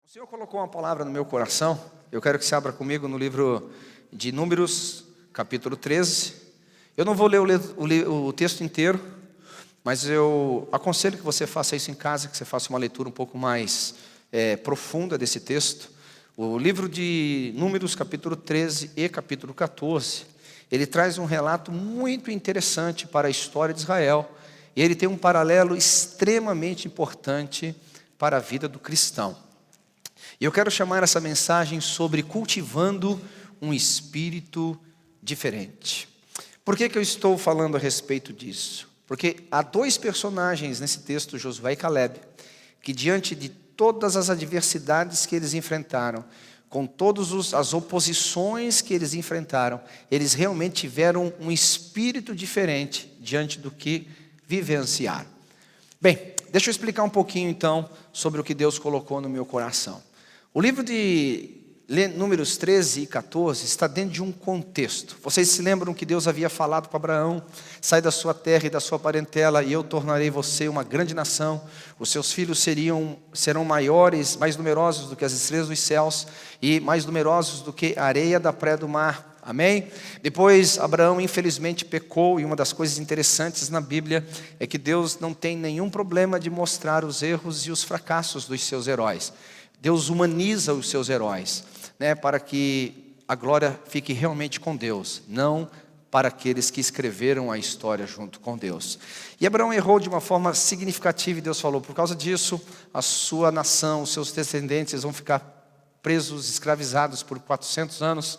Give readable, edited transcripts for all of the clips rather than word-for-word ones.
O Senhor colocou uma palavra no meu coração. Eu quero que você abra comigo no livro de Números, capítulo 13. Eu não vou ler o texto inteiro, mas eu aconselho que você faça isso em casa, que você faça uma leitura um pouco mais profunda desse texto. O livro de Números, capítulo 13 e capítulo 14, ele traz um relato muito interessante para a história de Israel. E ele tem um paralelo extremamente importante para a vida do cristão. E eu quero chamar essa mensagem sobre cultivando um espírito diferente. Por que eu estou falando a respeito disso? Porque há dois personagens nesse texto, Josué e Caleb, que diante de todas as adversidades que eles enfrentaram, com todas as oposições que eles enfrentaram, eles realmente tiveram um espírito diferente diante do que vivenciaram. Bem, deixa eu explicar um pouquinho então sobre o que Deus colocou no meu coração. O livro de Números 13 e 14 está dentro de um contexto. Vocês se lembram que Deus havia falado para Abraão: sai da sua terra e da sua parentela, e eu tornarei você uma grande nação. Os seus filhos serão maiores, mais numerosos do que as estrelas dos céus, e mais numerosos do que a areia da praia do mar. Amém? Depois Abraão infelizmente pecou, e uma das coisas interessantes na Bíblia é que Deus não tem nenhum problema de mostrar os erros e os fracassos dos seus heróis. Deus humaniza os seus heróis, para que a glória fique realmente com Deus, não para aqueles que escreveram a história junto com Deus. E Abraão errou de uma forma significativa, e Deus falou: por causa disso, a sua nação, os seus descendentes vão ficar presos, escravizados por 400 anos.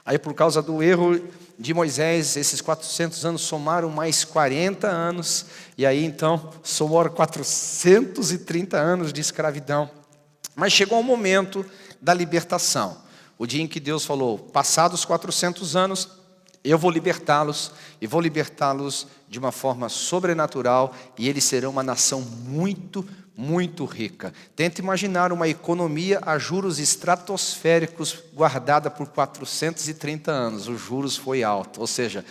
Aí, por causa do erro de Moisés, esses 400 anos somaram mais 40 anos, e aí então somaram 430 anos de escravidão. Mas chegou o momento da libertação, o dia em que Deus falou: passados 400 anos, eu vou libertá-los, e vou libertá-los de uma forma sobrenatural, e eles serão uma nação muito, muito rica. Tenta imaginar uma economia a juros estratosféricos guardada por 430 anos, os juros foi alto, ou seja,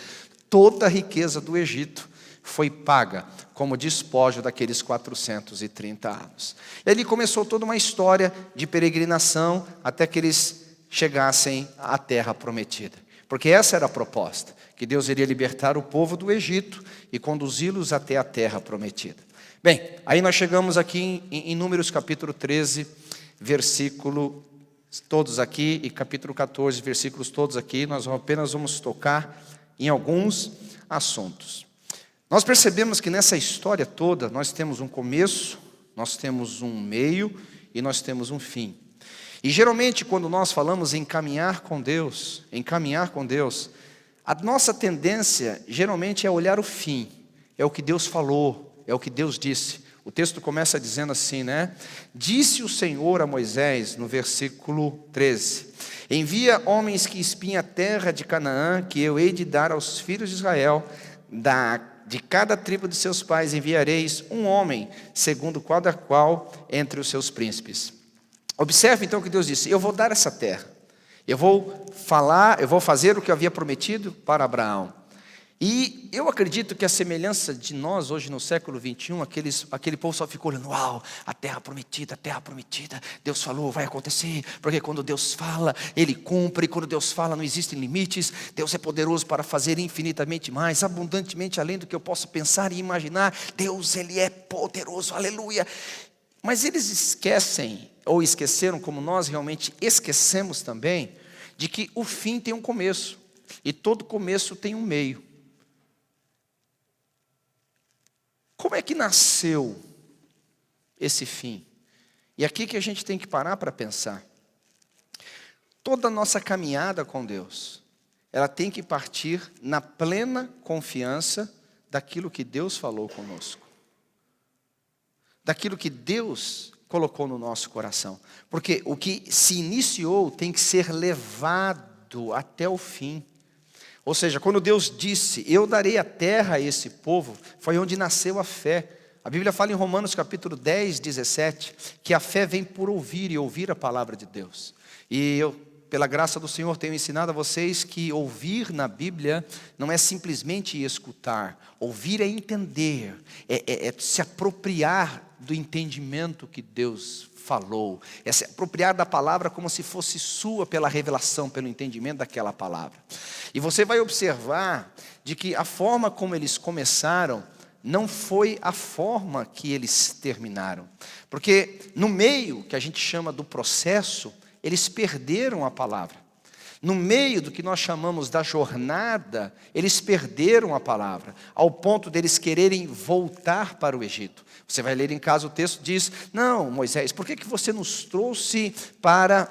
toda a riqueza do Egito foi paga como despojo daqueles 430 anos. E ali começou toda uma história de peregrinação até que eles chegassem à terra prometida. Porque essa era a proposta, que Deus iria libertar o povo do Egito e conduzi-los até a terra prometida. Bem, aí nós chegamos aqui em Números capítulo 13, versículo todos aqui, e capítulo 14, versículos todos aqui. Nós apenas vamos tocar em alguns assuntos. Nós percebemos que nessa história toda, nós temos um começo, nós temos um meio e nós temos um fim. E geralmente quando nós falamos em caminhar com Deus, a nossa tendência geralmente é olhar o fim, é o que Deus falou, é o que Deus disse. O texto começa dizendo assim, Disse o Senhor a Moisés, no versículo 13, envia homens que espiem a terra de Canaã, que eu hei de dar aos filhos de Israel, de cada tribo de seus pais enviareis um homem, segundo cada qual entre os seus príncipes. Observe então o que Deus disse: eu vou dar essa terra, eu vou fazer o que eu havia prometido para Abraão. E eu acredito que a semelhança de nós hoje no século 21, aquele povo só ficou olhando: uau, a terra prometida, Deus falou, vai acontecer, porque quando Deus fala, Ele cumpre, quando Deus fala não existem limites, Deus é poderoso para fazer infinitamente mais, abundantemente além do que eu posso pensar e imaginar. Deus, Ele é poderoso, aleluia. Mas eles esqueceram, como nós realmente esquecemos também, de que o fim tem um começo, e todo começo tem um meio. Como é que nasceu esse fim? E aqui que a gente tem que parar para pensar. Toda a nossa caminhada com Deus, ela tem que partir na plena confiança daquilo que Deus falou conosco. Daquilo que Deus colocou no nosso coração. Porque o que se iniciou tem que ser levado até o fim. Ou seja, quando Deus disse: eu darei a terra a esse povo, foi onde nasceu a fé. A Bíblia fala em Romanos capítulo 10, 17, que a fé vem por ouvir, e ouvir a palavra de Deus. E eu pela graça do Senhor, tenho ensinado a vocês que ouvir na Bíblia não é simplesmente escutar. Ouvir é entender, é se apropriar do entendimento que Deus falou. É se apropriar da palavra como se fosse sua pela revelação, pelo entendimento daquela palavra. E você vai observar de que a forma como eles começaram não foi a forma que eles terminaram. Porque no meio, que a gente chama do processo, eles perderam a palavra. No meio do que nós chamamos da jornada, eles perderam a palavra, ao ponto deles quererem voltar para o Egito. Você vai ler em casa, o texto diz: não, Moisés, por que você nos trouxe para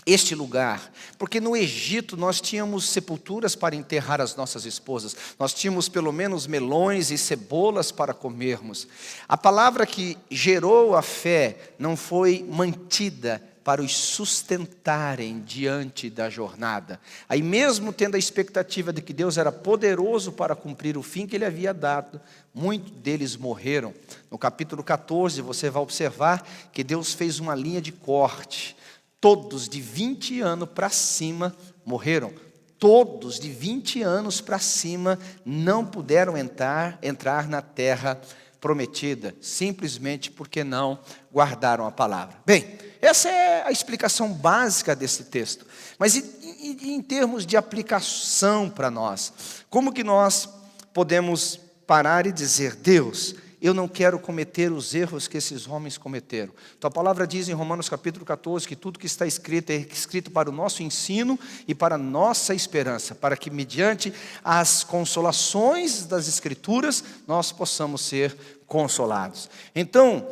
este lugar? Porque no Egito nós tínhamos sepulturas para enterrar as nossas esposas, nós tínhamos pelo menos melões e cebolas para comermos. A palavra que gerou a fé não foi mantida para os sustentarem diante da jornada. Aí mesmo tendo a expectativa de que Deus era poderoso para cumprir o fim que Ele havia dado, muitos deles morreram. No capítulo 14 você vai observar que Deus fez uma linha de corte. Todos de 20 anos para cima morreram. Todos de 20 anos para cima não puderam entrar na terra prometida, simplesmente porque não guardaram a palavra. Bem, essa é a explicação básica desse texto. Mas em termos de aplicação para nós, como que nós podemos parar e dizer: Deus, eu não quero cometer os erros que esses homens cometeram. Então a palavra diz em Romanos capítulo 14 que tudo que está escrito é escrito para o nosso ensino e para a nossa esperança, para que mediante as consolações das Escrituras nós possamos ser consolados. Então,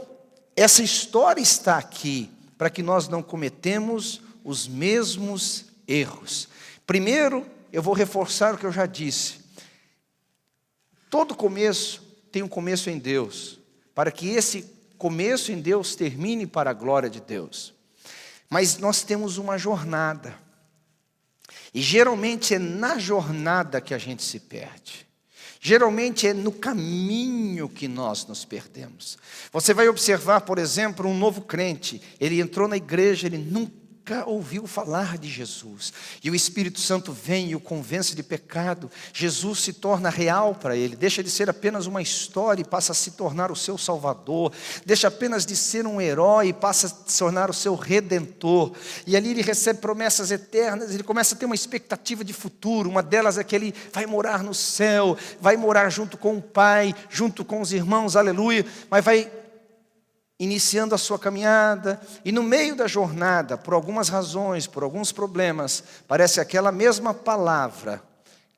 essa história está aqui para que nós não cometemos os mesmos erros. Primeiro, eu vou reforçar o que eu já disse. Todo começo tem um começo em Deus, para que esse começo em Deus termine para a glória de Deus. Mas nós temos uma jornada, e geralmente é na jornada que a gente se perde. Geralmente é no caminho que nós nos perdemos. Você vai observar, por exemplo, um novo crente. Ele entrou na igreja, ele nunca ouviu falar de Jesus. E o Espírito Santo vem e o convence de pecado. Jesus se torna real para ele. Deixa de ser apenas uma história e passa a se tornar o seu Salvador. Deixa apenas de ser um herói e passa a se tornar o seu Redentor. E ali ele recebe promessas eternas. Ele começa a ter uma expectativa de futuro. Uma delas é que ele vai morar no céu, vai morar junto com o Pai, junto com os irmãos, aleluia. Mas vai iniciando a sua caminhada, e no meio da jornada, por algumas razões, por alguns problemas, parece aquela mesma palavra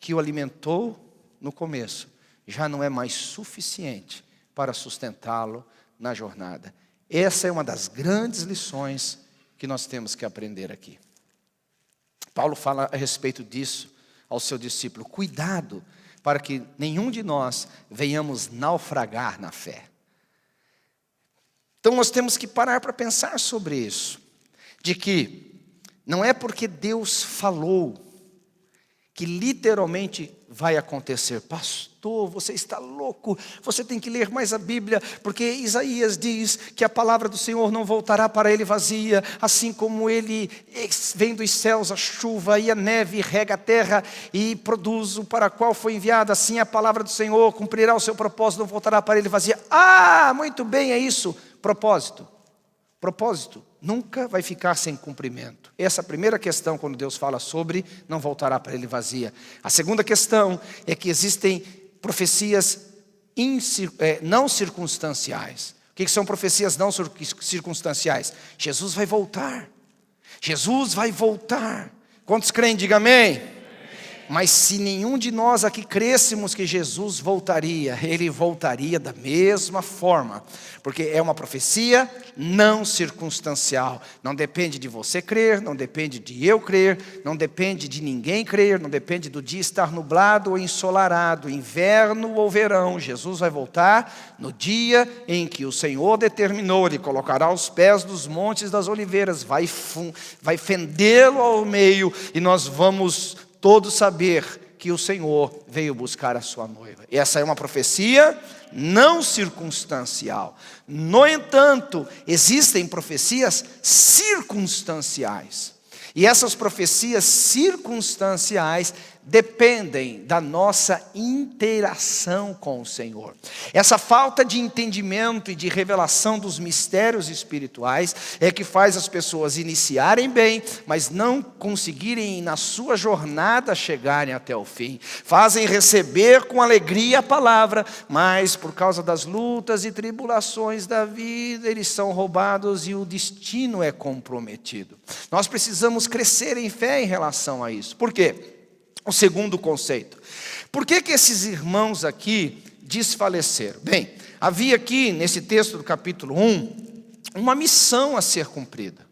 que o alimentou no começo, já não é mais suficiente para sustentá-lo na jornada. Essa é uma das grandes lições que nós temos que aprender aqui. Paulo fala a respeito disso ao seu discípulo: cuidado para que nenhum de nós venhamos naufragar na fé. Então nós temos que parar para pensar sobre isso, de que não é porque Deus falou que literalmente vai acontecer. Pastor, você está louco, você tem que ler mais a Bíblia, porque Isaías diz que a palavra do Senhor não voltará para ele vazia, assim como ele vem dos céus a chuva e a neve, rega a terra e produz o para qual foi enviada, assim a palavra do Senhor cumprirá o seu propósito, não voltará para ele vazia. Ah, muito bem, é isso. Propósito nunca vai ficar sem cumprimento. Essa é a primeira questão quando Deus fala sobre não voltará para ele vazia. A segunda questão é que existem profecias não circunstanciais. O que são profecias não circunstanciais? Jesus vai voltar. Jesus vai voltar. Quantos creem? Diga amém. Mas se nenhum de nós aqui crêssemos que Jesus voltaria, Ele voltaria da mesma forma, porque é uma profecia não circunstancial. Não depende de você crer, não depende de eu crer, não depende de ninguém crer, não depende do dia estar nublado ou ensolarado, inverno ou verão. Jesus vai voltar no dia em que o Senhor determinou. Ele colocará os pés dos montes das oliveiras, vai fendê-lo ao meio, e nós vamos todos saber que o Senhor veio buscar a sua noiva. Essa é uma profecia não circunstancial. No entanto, existem profecias circunstanciais. E essas profecias circunstanciais dependem da nossa interação com o Senhor. Essa falta de entendimento e de revelação dos mistérios espirituais é que faz as pessoas iniciarem bem, mas não conseguirem na sua jornada chegarem até o fim. Fazem receber com alegria a palavra, mas por causa das lutas e tribulações da vida, eles são roubados e o destino é comprometido. Nós precisamos crescer em fé em relação a isso. Por quê? O segundo conceito. Por que esses irmãos aqui desfaleceram? Bem, havia aqui nesse texto do capítulo 1, uma missão a ser cumprida.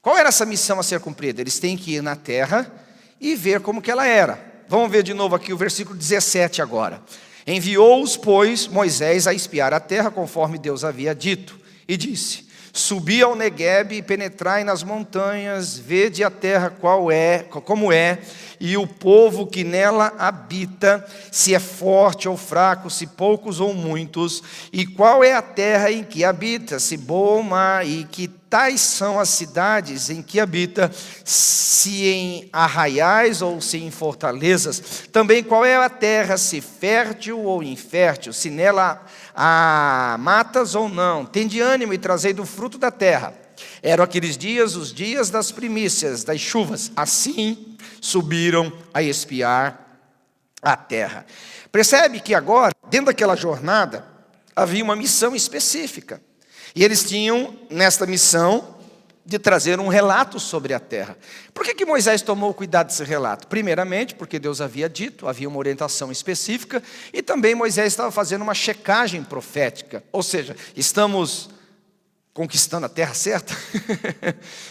Qual era essa missão a ser cumprida? Eles têm que ir na terra e ver como que ela era. Vamos ver de novo aqui o versículo 17 agora. Enviou-os, pois, Moisés a espiar a terra conforme Deus havia dito. E disse: subi ao Neguebe e penetrai nas montanhas, vede a terra como é, e o povo que nela habita, se é forte ou fraco, se poucos ou muitos, e qual é a terra em que habita, se boa ou má, e que tais são as cidades em que habita, se em arraiais ou se em fortalezas. Também qual é a terra, se fértil ou infértil, se nela há matas ou não. Tende ânimo e trazei do fruto da terra. Eram aqueles dias, os dias das primícias, das chuvas. Assim subiram a espiar a terra. Percebe que agora, dentro daquela jornada, havia uma missão específica. E eles tinham, nesta missão, de trazer um relato sobre a terra. Por que Moisés tomou cuidado desse relato? Primeiramente, porque Deus havia dito, havia uma orientação específica, e também Moisés estava fazendo uma checagem profética. Ou seja, estamos conquistando a terra certa?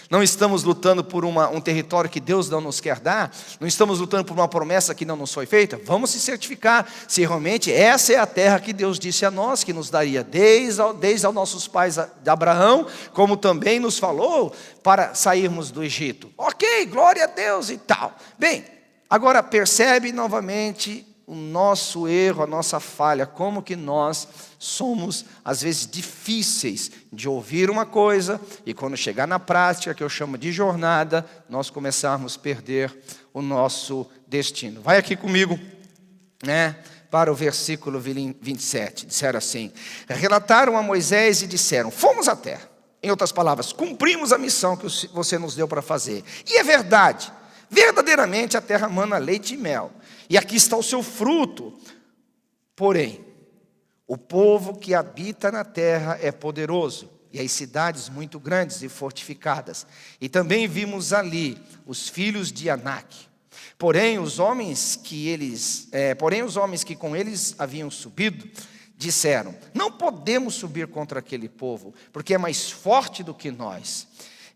Não estamos lutando por um território que Deus não nos quer dar? Não estamos lutando por uma promessa que não nos foi feita? Vamos se certificar se realmente essa é a terra que Deus disse a nós, que nos daria desde aos nossos pais de Abraão, como também nos falou para sairmos do Egito. Ok, glória a Deus e tal. Bem, agora percebe novamente o nosso erro, a nossa falha, como que nós somos, às vezes, difíceis de ouvir uma coisa, e quando chegar na prática, que eu chamo de jornada, nós começarmos a perder o nosso destino. Vai aqui comigo, para o versículo 27, disseram assim: relataram a Moisés e disseram: fomos à terra. Em outras palavras, cumprimos a missão que você nos deu para fazer. E é verdade, verdadeiramente a terra mana leite e mel, e aqui está o seu fruto. Porém, o povo que habita na terra é poderoso, e as cidades muito grandes e fortificadas. E também vimos ali os filhos de Anak. Porém, os homens que com eles haviam subido, disseram: não podemos subir contra aquele povo, porque é mais forte do que nós.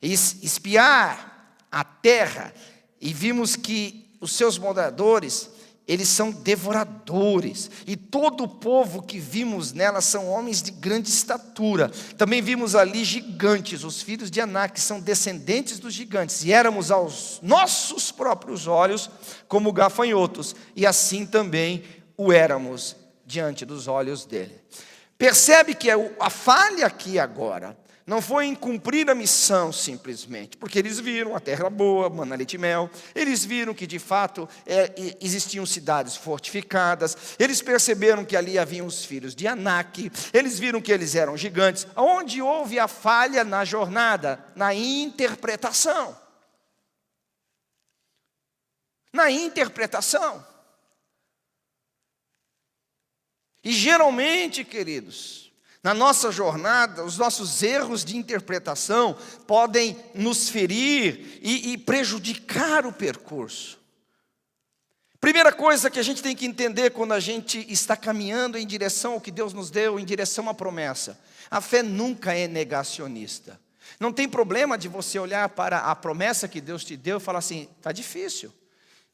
Espiar a terra, e vimos que os seus moradores, eles são devoradores, e todo o povo que vimos nela são homens de grande estatura. Também vimos ali gigantes, os filhos de Anak, que são descendentes dos gigantes, e éramos aos nossos próprios olhos como gafanhotos, e assim também o éramos diante dos olhos dele. Percebe que a falha aqui agora não foi em cumprir a missão simplesmente, porque eles viram a terra boa, mana, leite e mel, eles viram que de fato existiam cidades fortificadas, eles perceberam que ali haviam os filhos de Anak, eles viram que eles eram gigantes. Onde houve a falha na jornada? Na interpretação. Na interpretação. E geralmente, queridos, na nossa jornada, os nossos erros de interpretação podem nos ferir e prejudicar o percurso. Primeira coisa que a gente tem que entender quando a gente está caminhando em direção ao que Deus nos deu, em direção à promessa: a fé nunca é negacionista. Não tem problema de você olhar para a promessa que Deus te deu e falar assim: está difícil.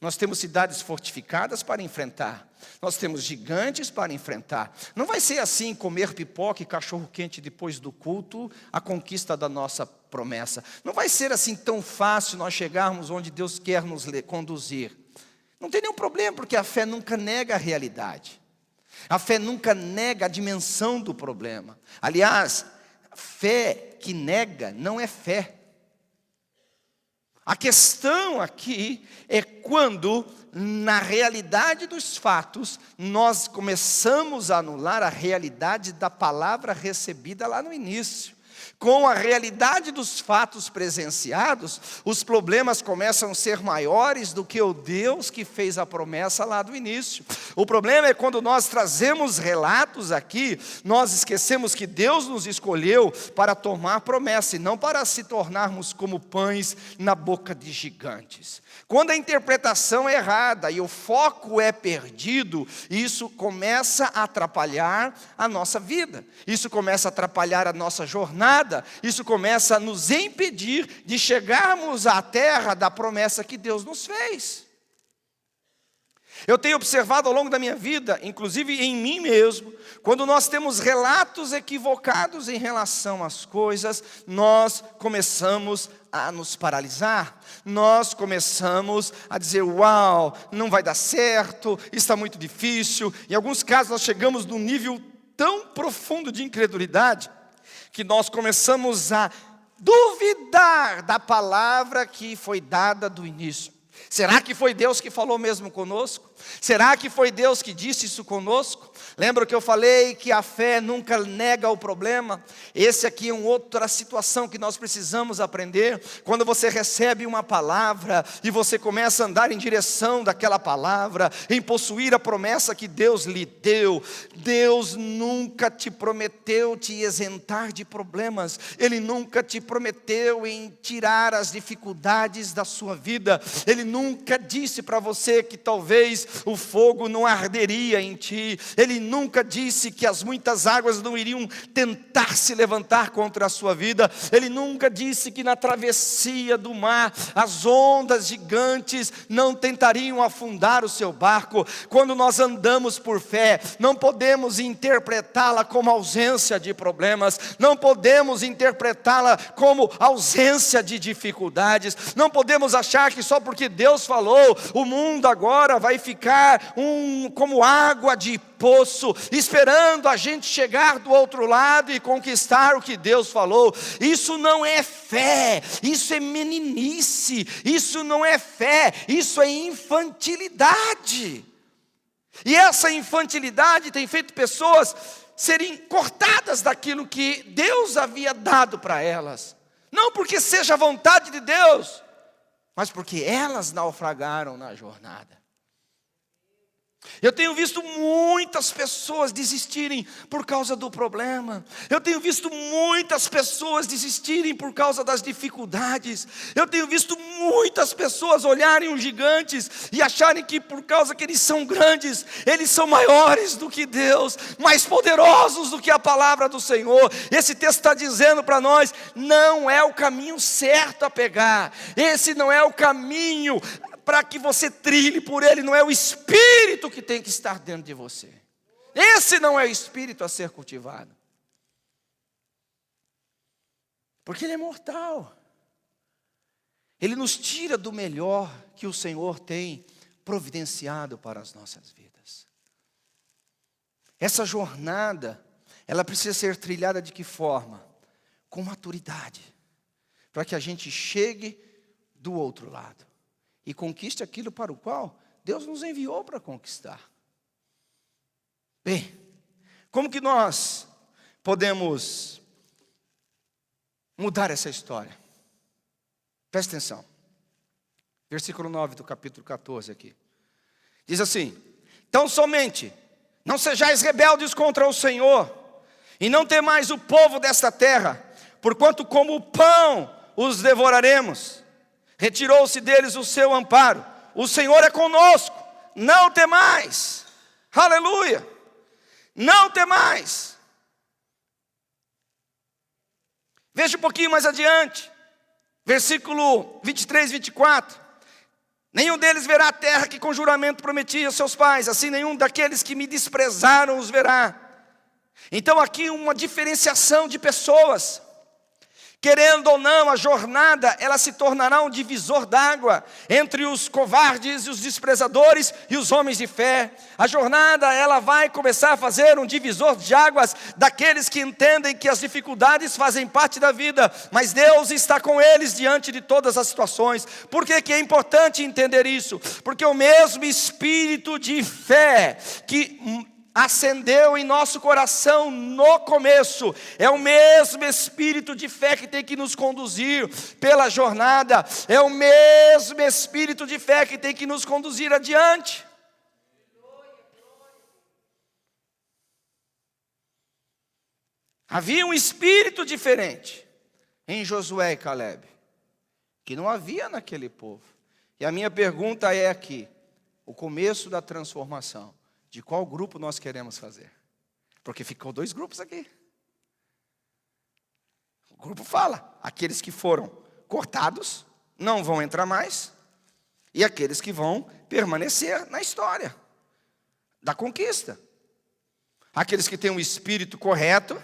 Nós temos cidades fortificadas para enfrentar. Nós temos gigantes para enfrentar. Não vai ser assim, comer pipoca e cachorro-quente depois do culto, a conquista da nossa promessa. Não vai ser assim tão fácil nós chegarmos onde Deus quer nos conduzir. Não tem nenhum problema, porque a fé nunca nega a realidade. A fé nunca nega a dimensão do problema. Aliás, fé que nega não é fé. A questão aqui é quando, na realidade dos fatos, nós começamos a anular a realidade da palavra recebida lá no início. Com a realidade dos fatos presenciados, os problemas começam a ser maiores do que o Deus que fez a promessa lá do início. O problema é quando nós trazemos relatos aqui, nós esquecemos que Deus nos escolheu para tomar a promessa e não para se tornarmos como pães na boca de gigantes. Quando a interpretação é errada e o foco é perdido, isso começa a atrapalhar a nossa vida. Isso começa a atrapalhar a nossa jornada. Isso começa a nos impedir de chegarmos à terra da promessa que Deus nos fez. Eu tenho observado ao longo da minha vida, inclusive em mim mesmo, quando nós temos relatos equivocados em relação às coisas, nós começamos a nos paralisar, nós começamos a dizer, uau, não vai dar certo, está muito difícil. Em alguns casos nós chegamos num nível tão profundo de incredulidade, que nós começamos a duvidar da palavra que foi dada do início. Será que foi Deus que falou mesmo conosco? Será que foi Deus que disse isso conosco? Lembra que eu falei que a fé nunca nega o problema? Esse aqui é uma outra situação que nós precisamos aprender. Quando você recebe uma palavra e você começa a andar em direção daquela palavra, em possuir a promessa que Deus lhe deu, Deus nunca te prometeu te isentar de problemas. Ele nunca te prometeu em tirar as dificuldades da sua vida. Ele nunca disse para você que talvez o fogo não arderia em ti. Ele nunca disse que as muitas águas não iriam tentar se levantar contra a sua vida. Ele nunca disse que na travessia do mar as ondas gigantes não tentariam afundar o seu barco. Quando nós andamos por fé, não podemos interpretá-la como ausência de problemas, não podemos interpretá-la como ausência de dificuldades, não podemos achar que só porque Deus falou, o mundo agora vai ficar como água de poço, esperando a gente chegar do outro lado e conquistar o que Deus falou. Isso não é fé, isso é meninice, isso não é fé, isso é infantilidade. E essa infantilidade tem feito pessoas serem cortadas daquilo que Deus havia dado para elas. Não porque seja a vontade de Deus, mas porque elas naufragaram na jornada. Eu tenho visto muitas pessoas desistirem por causa do problema. Eu tenho visto muitas pessoas desistirem por causa das dificuldades. Eu tenho visto muitas pessoas olharem os gigantes e acharem que por causa que eles são grandes, eles são maiores do que Deus, mais poderosos do que a palavra do Senhor. Esse texto está dizendo para nós, não é o caminho certo a pegar. Esse não é o caminho para que você trilhe por ele, não é o espírito que tem que estar dentro de você. Esse não é o espírito a ser cultivado. Porque ele é mortal. Ele nos tira do melhor que o Senhor tem providenciado para as nossas vidas. Essa jornada, ela precisa ser trilhada de que forma? Com maturidade, para que a gente chegue do outro lado e conquiste aquilo para o qual Deus nos enviou para conquistar. Bem, como que nós podemos mudar essa história? Presta atenção. Versículo 9 do capítulo 14 aqui. Diz assim: então somente não sejais rebeldes contra o Senhor, e não temais o povo desta terra, porquanto como o pão os devoraremos. Retirou-se deles o seu amparo. O Senhor é conosco, não temais. Aleluia. Não temais. Veja um pouquinho mais adiante. Versículo 23, 24. Nenhum deles verá a terra que com juramento prometi aos seus pais, assim nenhum daqueles que me desprezaram os verá. Então aqui uma diferenciação de pessoas Querendo ou não, a jornada, ela se tornará um divisor d'água entre os covardes, os desprezadores e os homens de fé. A jornada, ela vai começar a fazer um divisor de águas daqueles que entendem que as dificuldades fazem parte da vida, mas Deus está com eles diante de todas as situações. Por que que é importante entender isso? Porque o mesmo espírito de fé que acendeu em nosso coração no começo, é o mesmo espírito de fé que tem que nos conduzir pela jornada, é o mesmo espírito de fé que tem que nos conduzir adiante. Havia um espírito diferente em Josué e Calebe, que não havia naquele povo. E a minha pergunta é aqui, o começo da transformação. De qual grupo nós queremos fazer? Porque ficou 2 grupos aqui. O grupo fala, aqueles que foram cortados não vão entrar mais, e aqueles que vão permanecer na história da conquista. Aqueles que têm um espírito correto,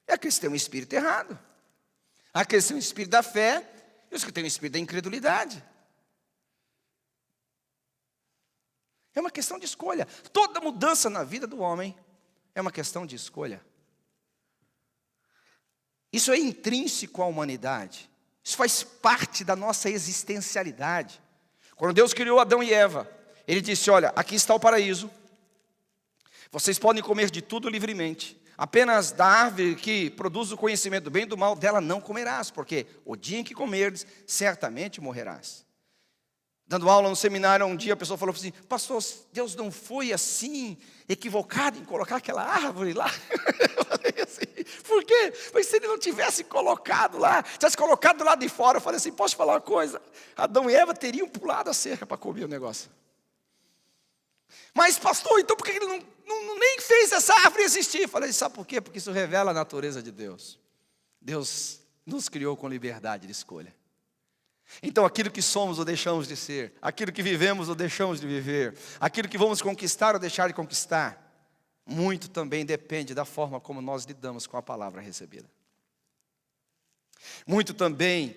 e aqueles que têm um espírito errado. Aqueles que têm o espírito da fé, e os que têm o espírito da incredulidade. É uma questão de escolha. Toda mudança na vida do homem é uma questão de escolha. Isso é intrínseco à humanidade. Isso faz parte da nossa existencialidade. Quando Deus criou Adão e Eva, Ele disse, olha, aqui está o paraíso. Vocês podem comer de tudo livremente. Apenas da árvore que produz o conhecimento do bem e do mal, dela não comerás, porque o dia em que comerdes, certamente morrerás. Dando aula no seminário, um dia a pessoa falou assim, pastor, Deus não foi assim, equivocado em colocar aquela árvore lá? Eu falei assim, por quê? Mas se ele não tivesse colocado lá, tivesse colocado do lado de fora, eu falei assim, posso falar uma coisa? Adão e Eva teriam pulado a cerca para comer o negócio. Mas pastor, então por que ele nem fez essa árvore existir? Eu falei, sabe por quê? Porque isso revela a natureza de Deus. Deus nos criou com liberdade de escolha. Então aquilo que somos ou deixamos de ser, aquilo que vivemos ou deixamos de viver, aquilo que vamos conquistar ou deixar de conquistar, muito também depende da forma como nós lidamos com a palavra recebida. Muito também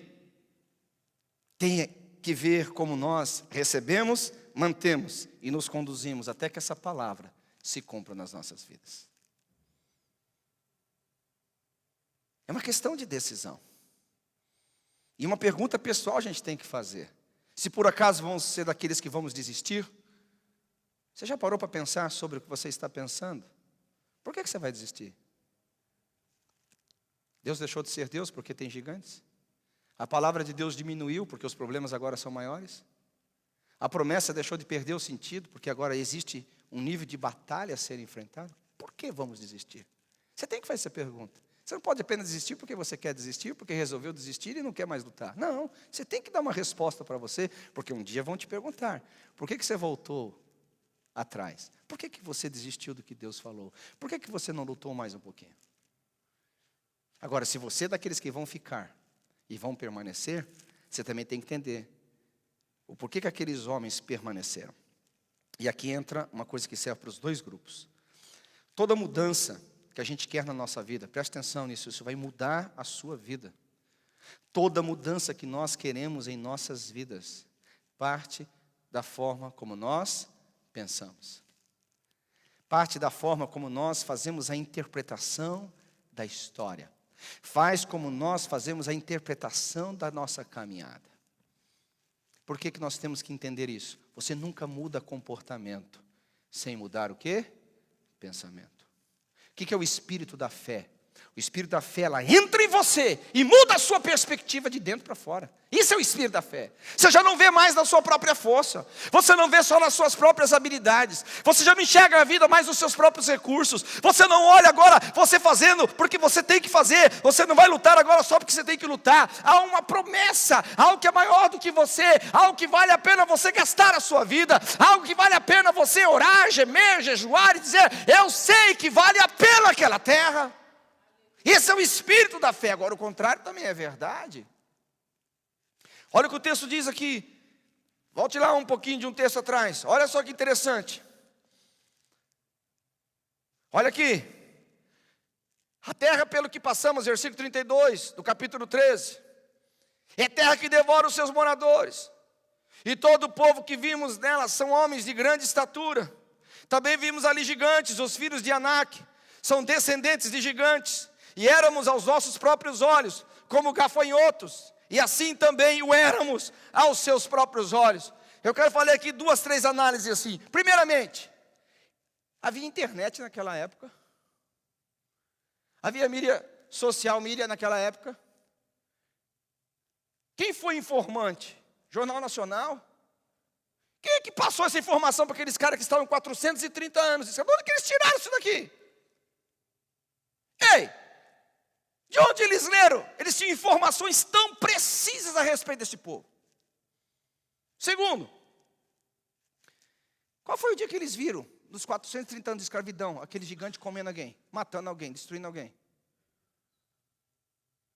tem que ver como nós recebemos, mantemos e nos conduzimos até que essa palavra se cumpra nas nossas vidas. É uma questão de decisão. E uma pergunta pessoal a gente tem que fazer. Se por acaso vamos ser daqueles que vamos desistir, você já parou para pensar sobre o que você está pensando? Por que você vai desistir? Deus deixou de ser Deus porque tem gigantes? A palavra de Deus diminuiu porque os problemas agora são maiores? A promessa deixou de perder o sentido porque agora existe um nível de batalha a ser enfrentado? Por que vamos desistir? Você tem que fazer essa pergunta. Você não pode apenas desistir porque você quer desistir, porque resolveu desistir e não quer mais lutar. Não, você tem que dar uma resposta para você, porque um dia vão te perguntar, por que você voltou atrás? Por que você desistiu do que Deus falou? Por que você não lutou mais um pouquinho? Agora, se você é daqueles que vão ficar e vão permanecer, você também tem que entender o porquê que aqueles homens permaneceram. E aqui entra uma coisa que serve para os 2 grupos. Toda mudança que a gente quer na nossa vida, presta atenção nisso, isso vai mudar a sua vida. Toda mudança que nós queremos em nossas vidas, parte da forma como nós pensamos. Parte da forma como nós fazemos a interpretação da história. Faz como nós fazemos a interpretação da nossa caminhada. Por que nós temos que entender isso? Você nunca muda comportamento sem mudar o quê? Pensamento. O que é o espírito da fé? O espírito da fé, ela entra em você e muda a sua perspectiva de dentro para fora. Isso é o espírito da fé. Você já não vê mais na sua própria força. Você não vê só nas suas próprias habilidades. Você já não enxerga a vida mais nos seus próprios recursos. Você não olha agora você fazendo porque você tem que fazer. Você não vai lutar agora só porque você tem que lutar. Há uma promessa, algo que é maior do que você, algo que vale a pena você gastar a sua vida, algo que vale a pena você orar, gemer, jejuar e dizer, eu sei que vale a pena aquela terra. Esse é o espírito da fé. Agora o contrário também é verdade. Olha o que o texto diz aqui. Volte lá um pouquinho de um texto atrás. Olha só que interessante. Olha aqui. A terra pelo que passamos, versículo 32, do capítulo 13, é terra que devora os seus moradores, e todo o povo que vimos nela são homens de grande estatura. Também vimos ali gigantes, os filhos de Anak, são descendentes de gigantes, e éramos aos nossos próprios olhos como gafanhotos, e assim também o éramos aos seus próprios olhos. Eu quero falar aqui 2, 3 análises assim. Primeiramente, havia internet naquela época, havia mídia social, mídia naquela época. Quem foi informante? Jornal Nacional? Quem é que passou essa informação para aqueles caras que estavam 430 anos? De onde que eles tiraram isso daqui? Ei, de onde eles leram? Eles tinham informações tão precisas a respeito desse povo. Segundo, qual foi o dia que eles viram, dos 430 anos de escravidão, aquele gigante comendo alguém, matando alguém, destruindo alguém?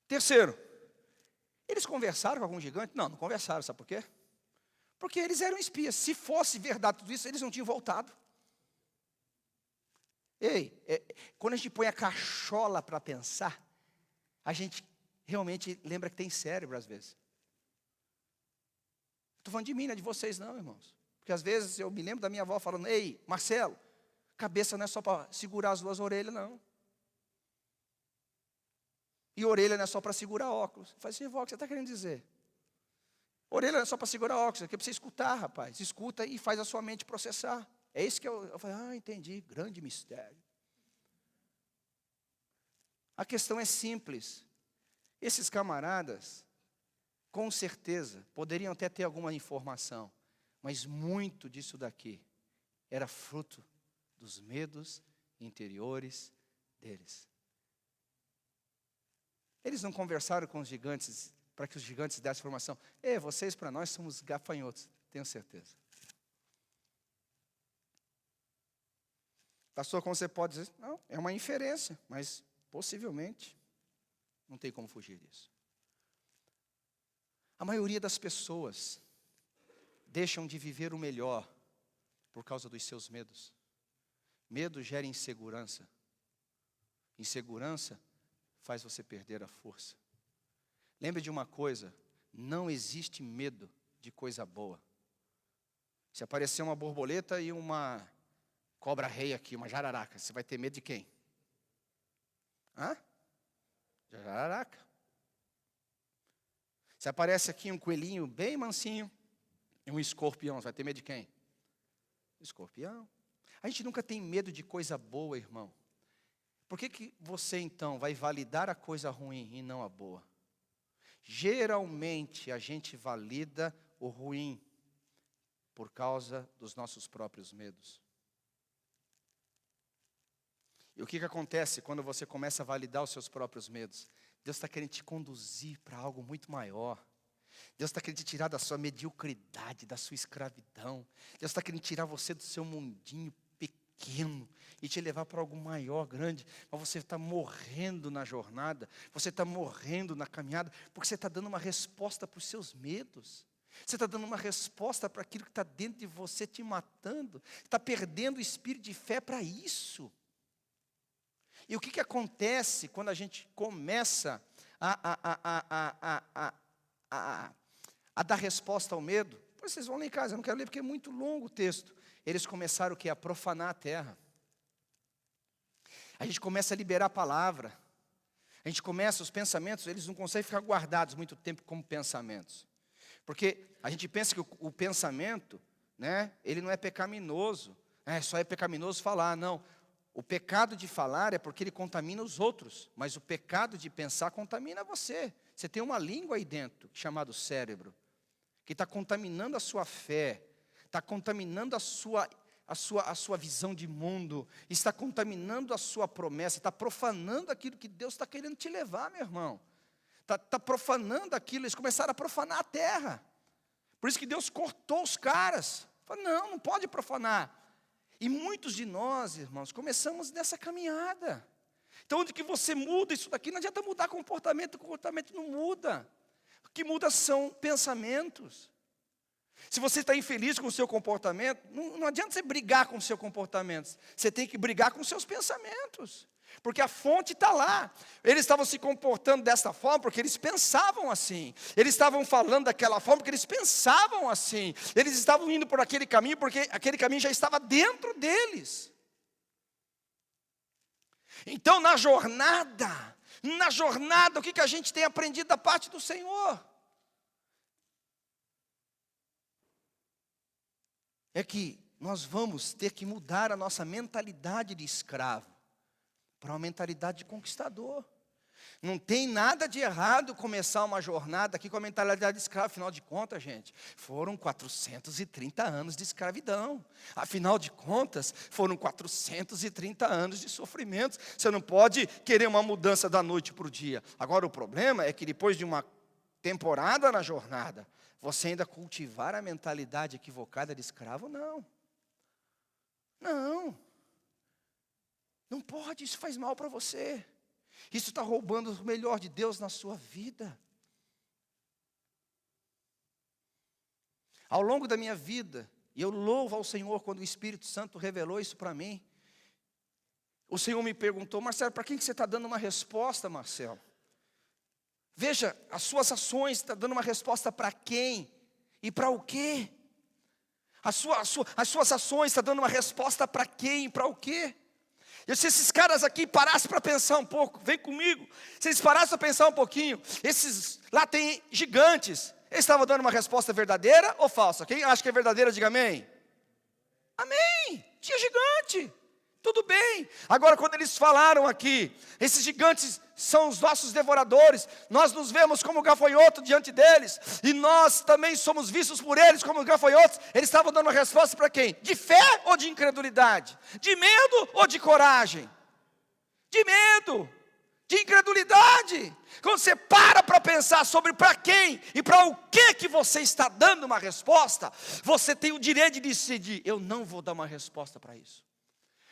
Terceiro, eles conversaram com algum gigante? Não, não conversaram, sabe por quê? Porque eles eram espias. Se fosse verdade tudo isso, eles não tinham voltado. Ei, quando a gente põe a cachola para pensar, a gente realmente lembra que tem cérebro às vezes. Estou falando de mim, não é de vocês não, irmãos. Porque às vezes eu me lembro da minha avó falando: ei, Marcelo, cabeça não é só para segurar as 2 orelhas, não. E orelha não é só para segurar óculos. Eu falei assim: vó, o que você está querendo dizer? Orelha não é só para segurar óculos, é para você escutar, rapaz. Escuta e faz a sua mente processar. É isso que eu falei: entendi, grande mistério. A questão é simples. Esses camaradas, com certeza, poderiam até ter alguma informação, mas muito disso daqui era fruto dos medos interiores deles. Eles não conversaram com os gigantes para que os gigantes dessem informação. Vocês para nós somos gafanhotos, tenho certeza. Pastor, como você pode dizer? Não, é uma inferência, mas possivelmente não tem como fugir disso. A maioria das pessoas deixam de viver o melhor por causa dos seus medos. Medo gera insegurança. Insegurança faz você perder a força. Lembre de uma coisa: não existe medo de coisa boa. Se aparecer uma borboleta e uma cobra-rei aqui, uma jararaca, você vai ter medo de quem? Jararaca. Se aparece aqui um coelhinho bem mansinho e um escorpião, você vai ter medo de quem? Escorpião. A gente nunca tem medo de coisa boa, irmão. Por que você então vai validar a coisa ruim e não a boa? Geralmente a gente valida o ruim por causa dos nossos próprios medos. E o que acontece quando você começa a validar os seus próprios medos? Deus está querendo te conduzir para algo muito maior. Deus está querendo te tirar da sua mediocridade, da sua escravidão. Deus está querendo tirar você do seu mundinho pequeno e te levar para algo maior, grande. Mas você está morrendo na jornada, você está morrendo na caminhada, porque você está dando uma resposta para os seus medos. Você está dando uma resposta para aquilo que está dentro de você te matando. Está perdendo o espírito de fé para isso. E o que acontece quando a gente começa a dar resposta ao medo? Depois vocês vão lá em casa, eu não quero ler porque é muito longo o texto. Eles começaram o quê? A profanar a terra. A gente começa a liberar a palavra. A gente começa, os pensamentos, eles não conseguem ficar guardados muito tempo como pensamentos. Porque a gente pensa que o pensamento, né, ele não é pecaminoso. Só é pecaminoso falar, não. O pecado de falar é porque ele contamina os outros, mas o pecado de pensar contamina você. Você tem uma língua aí dentro, chamado cérebro, que está contaminando a sua fé, está contaminando a sua visão de mundo, está contaminando a sua promessa, está profanando aquilo que Deus está querendo te levar, meu irmão. Está profanando aquilo, eles começaram a profanar a terra. Por isso que Deus cortou os caras. Falou: não pode profanar. E muitos de nós, irmãos, começamos nessa caminhada. Então, onde que você muda isso daqui? Não adianta mudar comportamento, o comportamento não muda. O que muda são pensamentos. Se você está infeliz com o seu comportamento, não adianta você brigar com o seu comportamento. Você tem que brigar com os seus pensamentos. Porque a fonte está lá. Eles estavam se comportando dessa forma porque eles pensavam assim. Eles estavam falando daquela forma porque eles pensavam assim. Eles estavam indo por aquele caminho porque aquele caminho já estava dentro deles. Então na jornada, o que a gente tem aprendido da parte do Senhor? É que nós vamos ter que mudar a nossa mentalidade de escravo para uma mentalidade de conquistador. Não tem nada de errado começar uma jornada aqui com a mentalidade de escravo. Afinal de contas, gente, foram 430 anos de escravidão. Afinal de contas, foram 430 anos de sofrimentos. Você não pode querer uma mudança da noite para o dia. Agora, o problema é que depois de uma temporada na jornada, você ainda cultivar a mentalidade equivocada de escravo, não. Não pode, isso faz mal para você. Isso está roubando o melhor de Deus na sua vida. Ao longo da minha vida, e eu louvo ao Senhor quando o Espírito Santo revelou isso para mim. O Senhor me perguntou: Marcelo, para quem que você está dando uma resposta, Marcelo? Veja, as suas ações estão dando uma resposta para quem e para o quê? As suas ações estão dando uma resposta para quem e para o quê? E se esses caras aqui parassem para pensar um pouco, vem comigo, se eles parassem para pensar um pouquinho, esses lá tem gigantes, eles estavam dando uma resposta verdadeira ou falsa? Quem acha que é verdadeira, diga amém. Amém, tinha gigante. Tudo bem. Agora, quando eles falaram aqui, esses gigantes são os nossos devoradores, nós nos vemos como gafanhoto diante deles, e nós também somos vistos por eles como gafanhotos. Eles estavam dando a resposta para quem? De fé ou de incredulidade? De medo ou de coragem? De medo, de incredulidade. Quando você para pensar sobre para quem e para o que você está dando uma resposta, você tem o direito de decidir: eu não vou dar uma resposta para isso.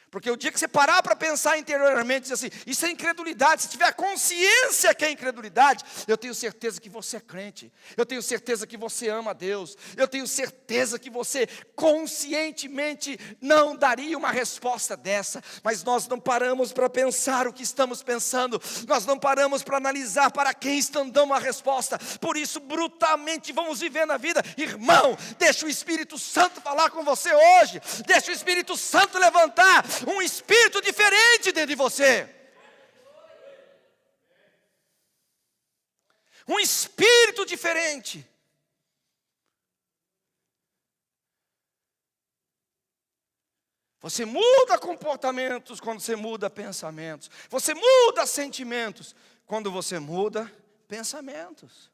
Porque o dia que você parar para pensar interiormente, dizer assim, isso é incredulidade, se tiver consciência que é incredulidade, eu tenho certeza que você é crente, eu tenho certeza que você ama a Deus, eu tenho certeza que você conscientemente não daria uma resposta dessa. Mas nós não paramos para pensar o que estamos pensando, nós não paramos para analisar para quem estamos dando uma resposta. Por isso, brutalmente vamos viver na vida. Irmão, deixa o Espírito Santo falar com você hoje, deixa o Espírito Santo levantar um espírito diferente dentro de você. Um espírito diferente. Você muda comportamentos quando você muda pensamentos. Você muda sentimentos quando você muda pensamentos.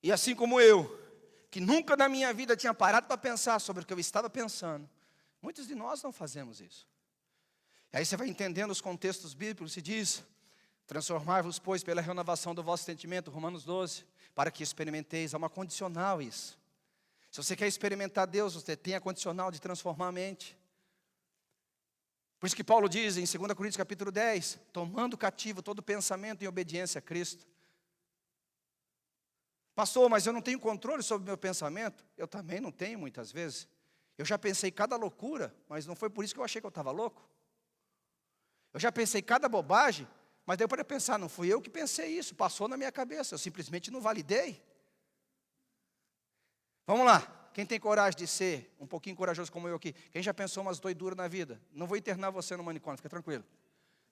E assim como eu, que nunca na minha vida tinha parado para pensar sobre o que eu estava pensando, muitos de nós não fazemos isso. E aí você vai entendendo os contextos bíblicos, se diz: transformai-vos, pois, pela renovação do vosso entendimento, Romanos 12, para que experimenteis. Há uma condicional isso. Se você quer experimentar Deus, você tem a condicional de transformar a mente. Por isso que Paulo diz em 2 Coríntios capítulo 10, tomando cativo todo pensamento em obediência a Cristo. Pastor, mas eu não tenho controle sobre o meu pensamento. Eu também não tenho muitas vezes. Eu já pensei cada loucura, mas não foi por isso que eu achei que eu estava louco. Eu já pensei cada bobagem, mas daí eu parei pensar, não fui eu que pensei isso, passou na minha cabeça, eu simplesmente não validei. Vamos lá, quem tem coragem de ser um pouquinho corajoso como eu aqui? Quem já pensou umas doiduras na vida? Não vou internar você no manicômio, fica tranquilo.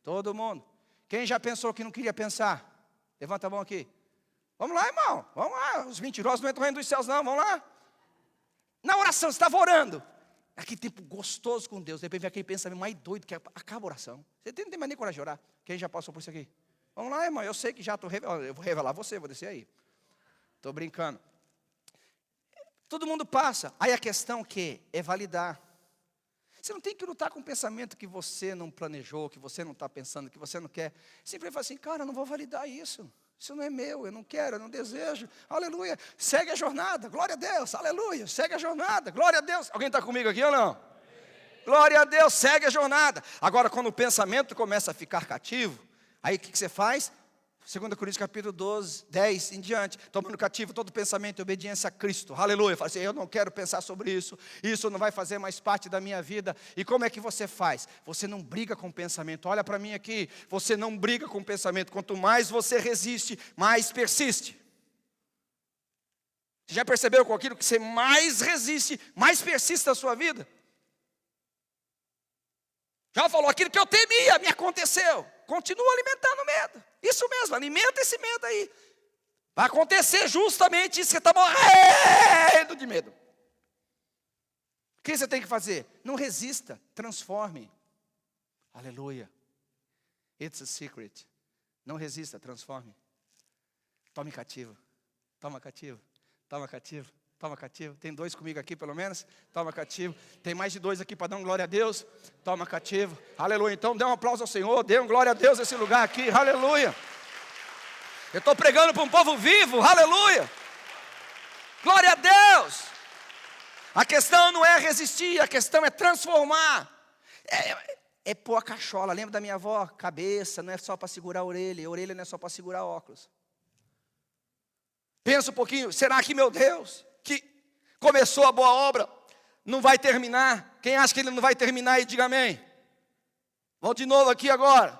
Todo mundo. Quem já pensou que não queria pensar? Levanta a mão aqui. Vamos lá, irmão, vamos lá, os mentirosos não entram no reino dos céus não, vamos lá. Na oração, você estava orando. Aquele tempo gostoso com Deus. Depois vem aquele pensamento mais doido que acaba a oração. Você não tem mais nem coragem de orar. Quem já passou por isso aqui? Vamos lá, irmão. Eu sei que já estou revelando. Eu vou revelar você, vou descer aí. Estou brincando. Todo mundo passa. Aí a questão que é validar. Você não tem que lutar com um pensamento que você não planejou, que você não está pensando, que você não quer. Sempre fala assim, cara, eu não vou validar isso. Isso não é meu, eu não quero, eu não desejo. Aleluia, segue a jornada, glória a Deus, aleluia, segue a jornada, glória a Deus. Alguém está comigo aqui ou não? Glória a Deus, segue a jornada. Agora, quando o pensamento começa a ficar cativo, aí o que você faz? 2 Coríntios capítulo 12, 10 em diante, tomando cativo todo pensamento e obediência a Cristo, aleluia. Fala assim, eu não quero pensar sobre isso, isso não vai fazer mais parte da minha vida. E como é que você faz? Você não briga com o pensamento, olha para mim aqui, você não briga com o pensamento, quanto mais você resiste, mais persiste. Você já percebeu com aquilo que você mais resiste, mais persiste na sua vida? Já falou, aquilo que eu temia, me aconteceu. Continua alimentando medo. Isso mesmo, alimenta esse medo aí. Vai acontecer justamente isso, você está morrendo de medo. O que você tem que fazer? Não resista, transforme. Aleluia. It's a secret. Não resista, transforme. Tome cativo. Toma cativo. Toma cativo. Toma cativo. Tem 2 comigo aqui pelo menos. Toma cativo. Tem mais de 2 aqui para dar um glória a Deus. Toma cativo. Aleluia. Então dê um aplauso ao Senhor. Dê um glória a Deus nesse lugar aqui. Aleluia. Eu estou pregando para um povo vivo. Aleluia. Glória a Deus. A questão não é resistir. A questão é transformar. É pôr a cachola. Lembra da minha avó? Cabeça não é só para segurar a orelha não é só para segurar óculos. Pensa um pouquinho. Será que, meu Deus, que começou a boa obra, não vai terminar? Quem acha que ele não vai terminar aí, diga amém. Vamos de novo aqui agora.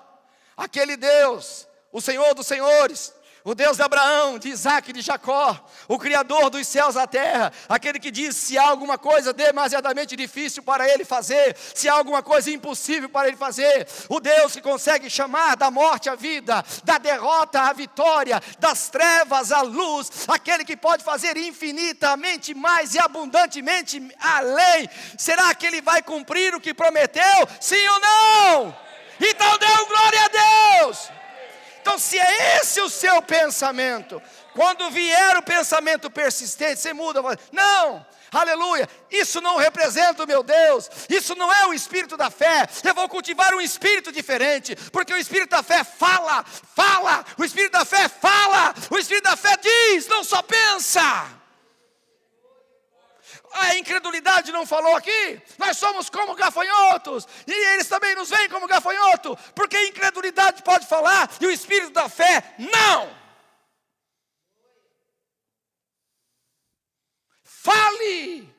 Aquele Deus, o Senhor dos senhores, o Deus de Abraão, de Isaac e de Jacó, o Criador dos céus e da terra, aquele que diz, se há alguma coisa demasiadamente difícil para Ele fazer, se há alguma coisa impossível para Ele fazer, o Deus que consegue chamar da morte à vida, da derrota à vitória, das trevas à luz, aquele que pode fazer infinitamente mais e abundantemente além. Será que Ele vai cumprir o que prometeu? Sim ou não? Então dê glória a Deus. Então, se é esse o seu pensamento, quando vier o pensamento persistente, você muda. Não, aleluia, isso não representa o meu Deus, isso não é o espírito da fé. Eu vou cultivar um espírito diferente, porque o espírito da fé fala, o espírito da fé fala, o espírito da fé diz, não só pensa. A incredulidade não falou aqui? Nós somos como gafanhotos, e eles também nos veem como gafanhoto, porque a incredulidade pode falar, e o espírito da fé, não. Fale,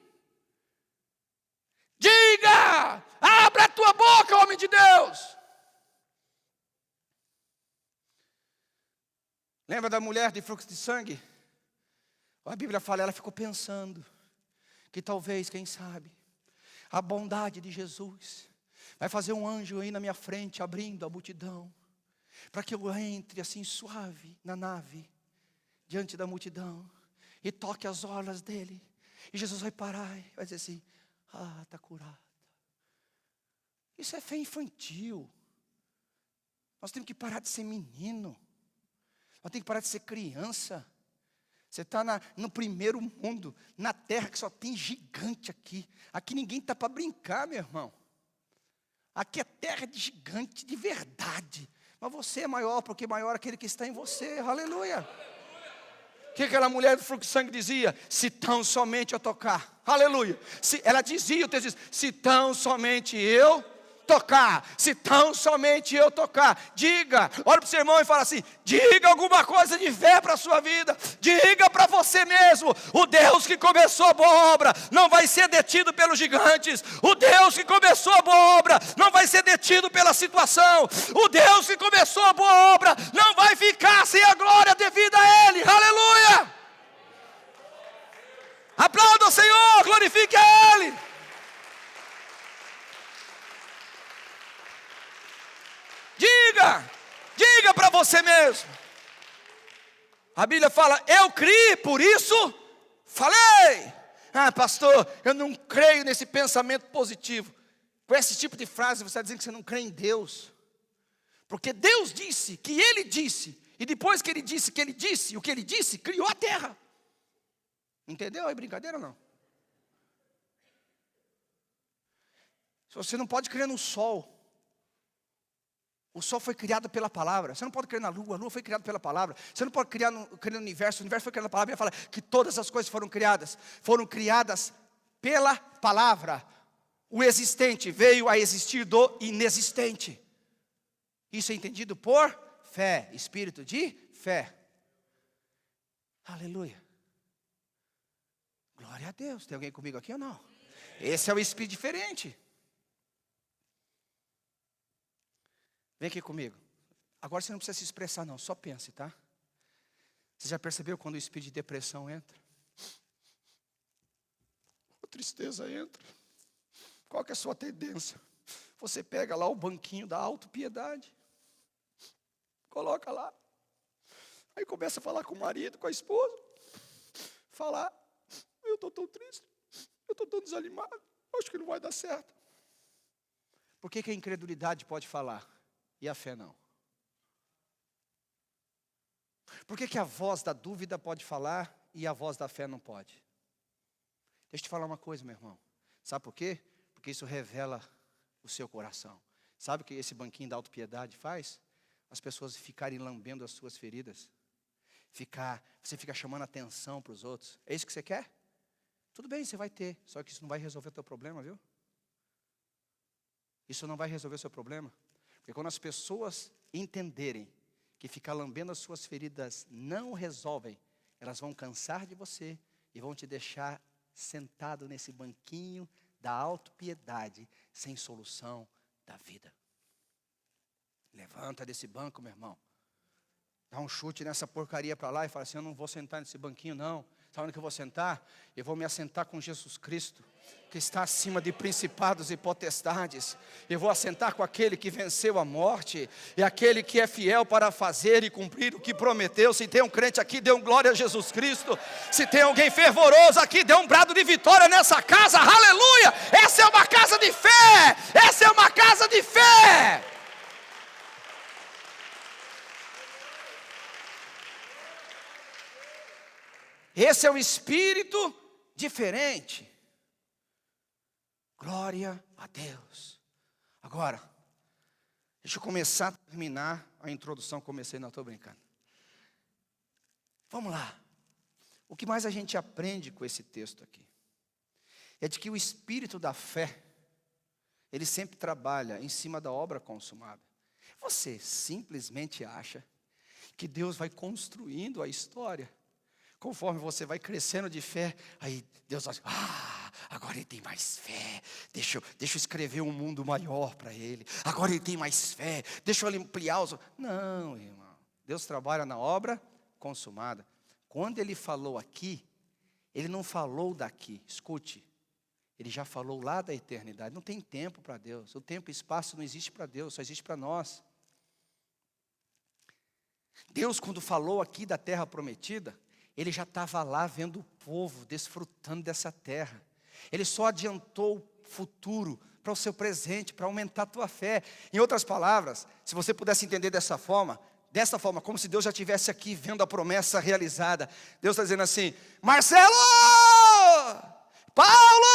diga, abra a tua boca, homem de Deus. Lembra da mulher de fluxo de sangue? A Bíblia fala, ela ficou pensando, que talvez, quem sabe, a bondade de Jesus vai fazer um anjo aí na minha frente, abrindo a multidão, para que eu entre assim suave na nave, diante da multidão, e toque as orlas dele, e Jesus vai parar e vai dizer assim, está curada. Isso é fé infantil. Nós temos que parar de ser menino, nós temos que parar de ser criança. Você está no primeiro mundo, na terra que só tem gigante aqui. Aqui ninguém está para brincar, meu irmão. Aqui é terra de gigante de verdade. Mas você é maior, porque maior é aquele que está em você. Aleluia. O que aquela mulher do fluxo de sangue dizia? Se tão somente eu tocar. Aleluia. Ela dizia, o texto diz, se tão somente eu tocar, se tão somente eu tocar. Diga, olha para o seu irmão e fala assim, diga alguma coisa de fé para a sua vida, diga para você mesmo, o Deus que começou a boa obra, não vai ser detido pelos gigantes, o Deus que começou a boa obra, não vai ser detido pela situação, o Deus que começou a boa obra, não vai ficar sem a glória devida a Ele, aleluia, aplauda o Senhor, glorifique a Ele. Diga para você mesmo. A Bíblia fala, eu criei, por isso falei. Pastor, eu não creio nesse pensamento positivo. Com esse tipo de frase, você está dizendo que você não crê em Deus. Porque Deus disse, que Ele disse, e depois que Ele disse, que Ele disse, o que Ele disse, criou a terra. Entendeu? É brincadeira ou não? Você não pode crer no sol. O sol foi criado pela palavra. Você não pode crer na lua, a lua foi criada pela palavra. Você não pode crer no universo, o universo foi criado pela palavra. Ele fala que todas as coisas foram criadas pela palavra. O existente veio a existir do inexistente. Isso é entendido por Fé, espírito de fé. Aleluia. Glória a Deus. Tem alguém comigo aqui ou não? Esse é o espírito diferente. Vem aqui comigo. Agora você não precisa se expressar não, só pense, tá? Você já percebeu quando o espírito de depressão entra? A tristeza entra. Qual que é a sua tendência? Você pega lá o banquinho da autopiedade, coloca lá, aí começa a falar com o marido, com a esposa, falar, eu estou tão triste, eu estou tão desanimado, acho que não vai dar certo. Por que a incredulidade pode falar e a fé não? Por que a voz da dúvida pode falar e a voz da fé não pode? Deixa eu te falar uma coisa, meu irmão. Sabe por quê? Porque isso revela o seu coração. Sabe o que esse banquinho da autopiedade faz? As pessoas ficarem lambendo as suas feridas. Você fica chamando atenção para os outros. É isso que você quer? Tudo bem, você vai ter. Só que isso não vai resolver o teu problema, viu? Isso não vai resolver o seu problema. Porque quando as pessoas entenderem que ficar lambendo as suas feridas não resolvem, elas vão cansar de você e vão te deixar sentado nesse banquinho da autopiedade, sem solução da vida. Levanta desse banco, meu irmão. Dá um chute nessa porcaria para lá e fala assim, eu não vou sentar nesse banquinho não. Sabe onde que eu vou sentar? Eu vou me assentar com Jesus Cristo, que está acima de principados e potestades. Eu vou assentar com aquele que venceu a morte, e aquele que é fiel para fazer e cumprir o que prometeu. Se tem um crente aqui, dê um glória a Jesus Cristo. Se tem alguém fervoroso aqui, dê um brado de vitória nessa casa, aleluia! Essa é uma casa de fé, essa é uma casa de fé. Esse é o espírito diferente. Glória a Deus. Agora, deixa eu começar a terminar a introdução. Comecei, não estou brincando. Vamos lá. O que mais a gente aprende com esse texto aqui? É de que o espírito da fé, ele sempre trabalha em cima da obra consumada. Você simplesmente acha que Deus vai construindo a história? Conforme você vai crescendo de fé, aí Deus vai, agora ele tem mais fé, deixa eu escrever um mundo maior para ele, agora ele tem mais fé, deixa eu ampliar os... Não, irmão, Deus trabalha na obra consumada. Quando ele falou aqui, ele não falou daqui, escute, ele já falou lá da eternidade. Não tem tempo para Deus, o tempo e espaço não existe para Deus, só existe para nós. Deus, quando falou aqui da terra prometida, ele já estava lá vendo o povo desfrutando dessa terra. Ele só adiantou o futuro para o seu presente, para aumentar a tua fé. Em outras palavras, se você pudesse entender dessa forma, como se Deus já estivesse aqui vendo a promessa realizada. Deus está dizendo assim, Marcelo, Paulo,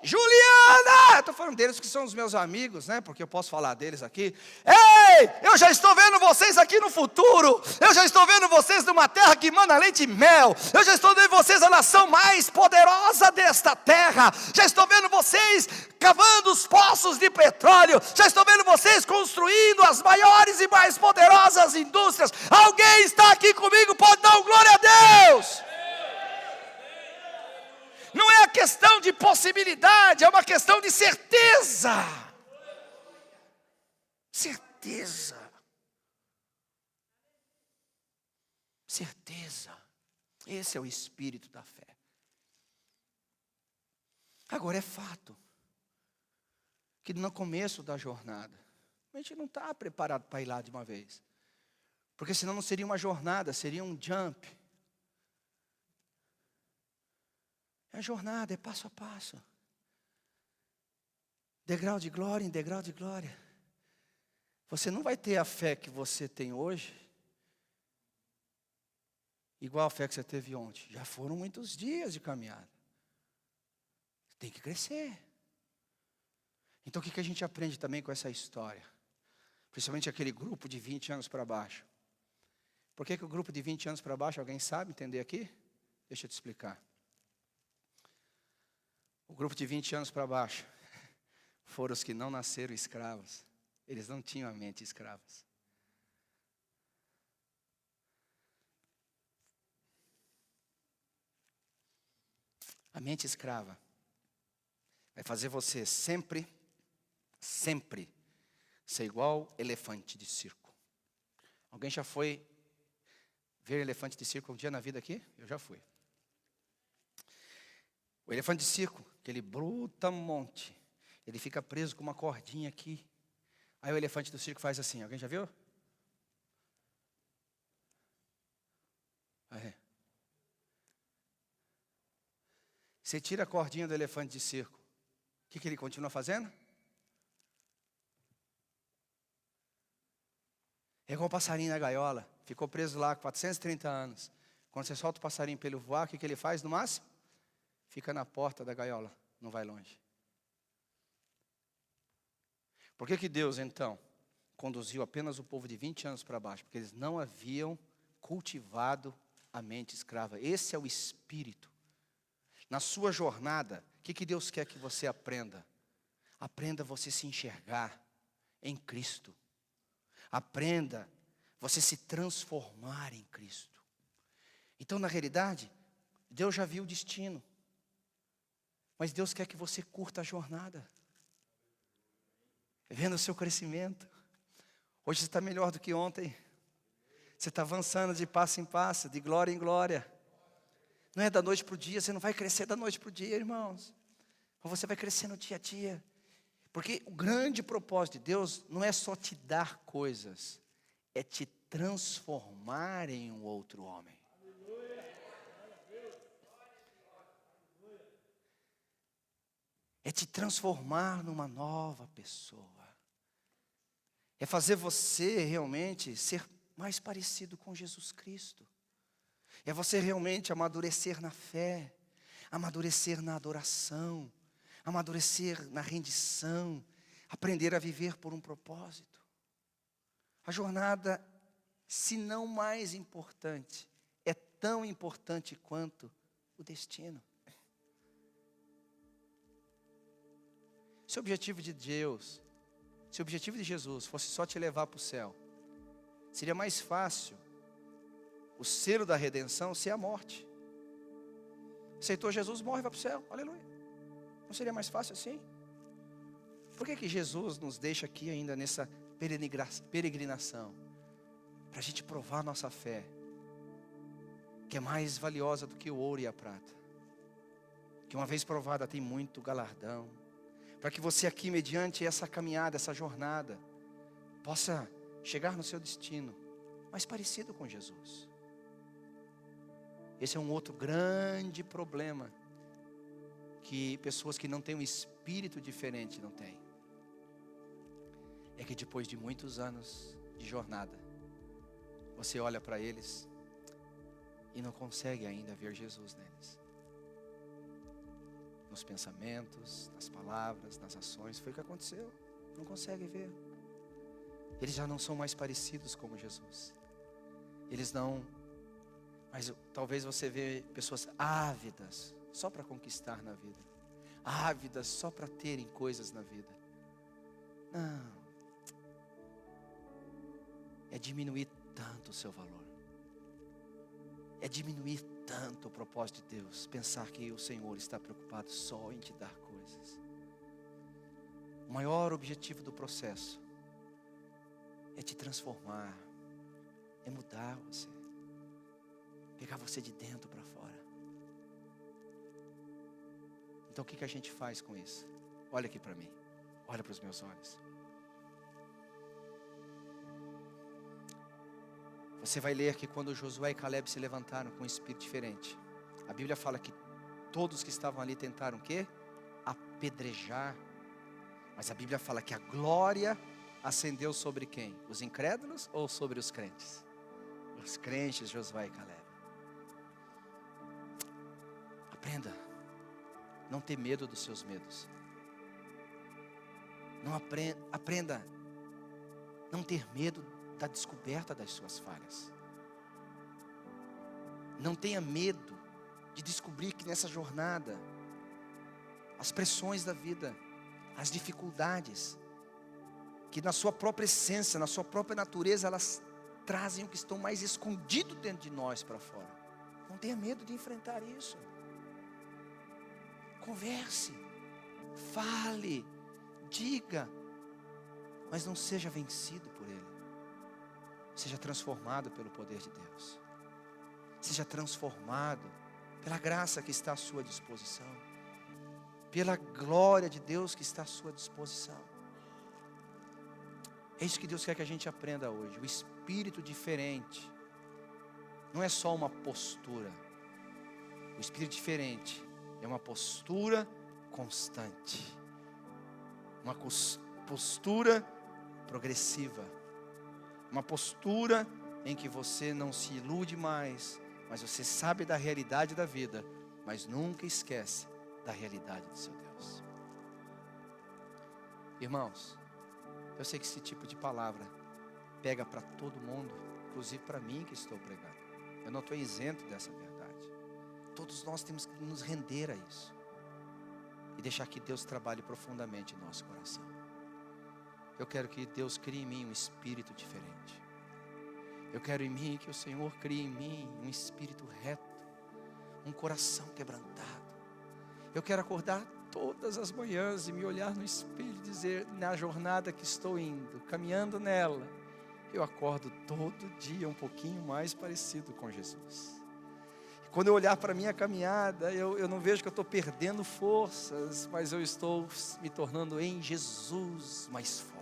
Juliana, estou falando deles que são os meus amigos, né? Porque eu posso falar deles aqui. Ei, eu já estou vendo vocês aqui no futuro. Eu já estou vendo vocês numa terra que emana leite e mel. Eu já estou vendo vocês a nação mais poderosa desta terra. Já estou vendo vocês cavando os poços de petróleo. Já estou vendo vocês construindo as maiores e mais poderosas indústrias. Alguém está aqui comigo, pode dar um glória a Deus. Não é a questão de possibilidade, é uma questão de certeza. Certeza. Certeza. Esse é o espírito da fé. Agora é fato que no começo da jornada, a gente não está preparado para ir lá de uma vez. Porque senão não seria uma jornada, seria um jump. É a jornada, é passo a passo. Degrau de glória em degrau de glória. Você não vai ter a fé que você tem hoje, igual a fé que você teve ontem. Já foram muitos dias de caminhada. Tem que crescer. Então o que a gente aprende também com essa história? Principalmente aquele grupo de 20 anos para baixo. Por que o grupo de 20 anos para baixo, alguém sabe entender aqui? Deixa eu te explicar. O grupo de 20 anos para baixo foram os que não nasceram escravos. Eles não tinham a mente escravos. A mente escrava vai fazer você sempre ser igual elefante de circo. Alguém já foi ver elefante de circo um dia na vida aqui? Eu já fui. O elefante de circo, aquele brutamonte, ele fica preso com uma cordinha aqui. Aí o elefante do circo faz assim, alguém já viu? Aí. Você tira a cordinha do elefante de circo, o que ele continua fazendo? É igual o passarinho na gaiola, ficou preso lá 430 anos. Quando você solta o passarinho para ele voar, o que ele faz no máximo? Fica na porta da gaiola, não vai longe. Por que Deus, então, conduziu apenas o povo de 20 anos para baixo? Porque eles não haviam cultivado a mente escrava. Esse é o espírito. Na sua jornada, o que Deus quer que você aprenda? Aprenda você se enxergar em Cristo. Aprenda você se transformar em Cristo. Então, na realidade, Deus já viu o destino. Mas Deus quer que você curta a jornada. Vendo o seu crescimento. Hoje você está melhor do que ontem. Você está avançando de passo em passo, de glória em glória. Não é da noite para o dia, você não vai crescer da noite para o dia, irmãos. Mas você vai crescer no dia a dia. Porque o grande propósito de Deus não é só te dar coisas, é te transformar em um outro homem. É te transformar numa nova pessoa. É fazer você realmente ser mais parecido com Jesus Cristo. É você realmente amadurecer na fé, amadurecer na adoração, amadurecer na rendição, aprender a viver por um propósito. A jornada, se não mais importante, é tão importante quanto o destino. Se o objetivo de Deus, se o objetivo de Jesus fosse só te levar para o céu, seria mais fácil o selo da redenção ser a morte. Aceitou Jesus, morre e vai para o céu, aleluia. Não seria mais fácil assim? Por que Jesus nos deixa aqui ainda nessa peregrinação? Para a gente provar a nossa fé, que é mais valiosa do que o ouro e a prata, que uma vez provada tem muito galardão, para que você aqui, mediante essa caminhada, essa jornada, possa chegar no seu destino mais parecido com Jesus. Esse é um outro grande problema que pessoas que não têm um espírito diferente não têm. É que depois de muitos anos de jornada, você olha para eles e não consegue ainda ver Jesus neles. Nos pensamentos, nas palavras, nas ações, foi o que aconteceu. Não consegue ver. Eles já não são mais parecidos como Jesus. Eles não. Mas talvez você vê pessoas ávidas só para conquistar na vida, ávidas só para terem coisas na vida. Não. É diminuir tanto o seu valor. É diminuir tanto o propósito de Deus, pensar que o Senhor está preocupado só em te dar coisas. O maior objetivo do processo é te transformar, é mudar você, pegar você de dentro para fora. Então o que a gente faz com isso? Olha aqui para mim, olha para os meus olhos. Você vai ler que quando Josué e Caleb se levantaram com um espírito diferente, a Bíblia fala que todos que estavam ali tentaram o quê? Apedrejar. Mas a Bíblia fala que a glória ascendeu sobre quem? Os incrédulos ou sobre os crentes? Os crentes, Josué e Caleb. Aprenda. Não ter medo dos seus medos. Aprenda. Não ter medo da descoberta das suas falhas. Não tenha medo de descobrir que nessa jornada, as pressões da vida, as dificuldades, que na sua própria essência, na sua própria natureza, elas trazem o que estão mais escondido dentro de nós para fora. Não tenha medo de enfrentar isso. Converse, fale, diga, mas não seja vencido por ele. Seja transformado pelo poder de Deus. Seja transformado pela graça que está à sua disposição, pela glória de Deus que está à sua disposição. É isso que Deus quer que a gente aprenda hoje. O espírito diferente não é só uma postura. O espírito diferente é uma postura constante, uma postura progressiva, uma postura em que você não se ilude mais, mas você sabe da realidade da vida, mas nunca esquece da realidade do seu Deus. Irmãos, eu sei que esse tipo de palavra pega para todo mundo, inclusive para mim que estou pregando. Eu não estou isento dessa verdade. Todos nós temos que nos render a isso e deixar que Deus trabalhe profundamente em nosso coração. Eu quero que Deus crie em mim um espírito diferente. Eu quero em mim que o Senhor crie em mim um espírito reto, um coração quebrantado. Eu quero acordar todas as manhãs e me olhar no espelho e dizer, na jornada que estou indo, caminhando nela, eu acordo todo dia um pouquinho mais parecido com Jesus. E quando eu olhar para a minha caminhada, eu não vejo que eu estou perdendo forças, mas eu estou me tornando em Jesus mais forte.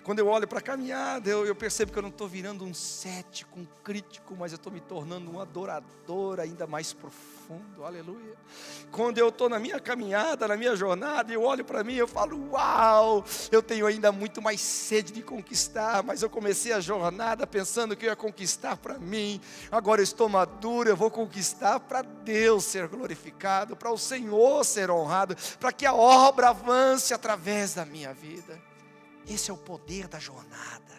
Quando eu olho para a caminhada, eu percebo que eu não estou virando um cético, um crítico, mas eu estou me tornando um adorador ainda mais profundo, aleluia. Quando eu estou na minha caminhada, na minha jornada, eu olho para mim e eu falo, uau, eu tenho ainda muito mais sede de conquistar, mas eu comecei a jornada pensando que eu ia conquistar para mim, agora eu estou maduro, eu vou conquistar para Deus ser glorificado, para o Senhor ser honrado, para que a obra avance através da minha vida. Esse é o poder da jornada.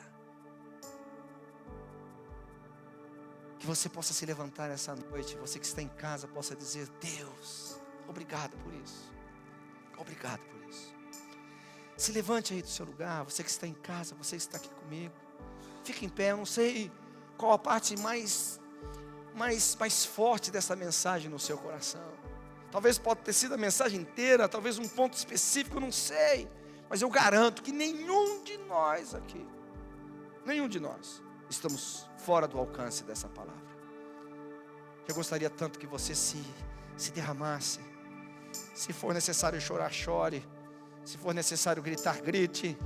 Que você possa se levantar essa noite, você que está em casa possa dizer, Deus, obrigado por isso. Obrigado por isso. Se levante aí do seu lugar, você que está em casa, você que está aqui comigo. Fique em pé, eu não sei qual a parte mais forte dessa mensagem no seu coração. Talvez pode ter sido a mensagem inteira, talvez um ponto específico, eu não sei. Mas eu garanto que nenhum de nós aqui, nenhum de nós, estamos fora do alcance dessa palavra. Eu gostaria tanto que você se derramasse. Se for necessário chorar, chore. Se for necessário gritar, grite.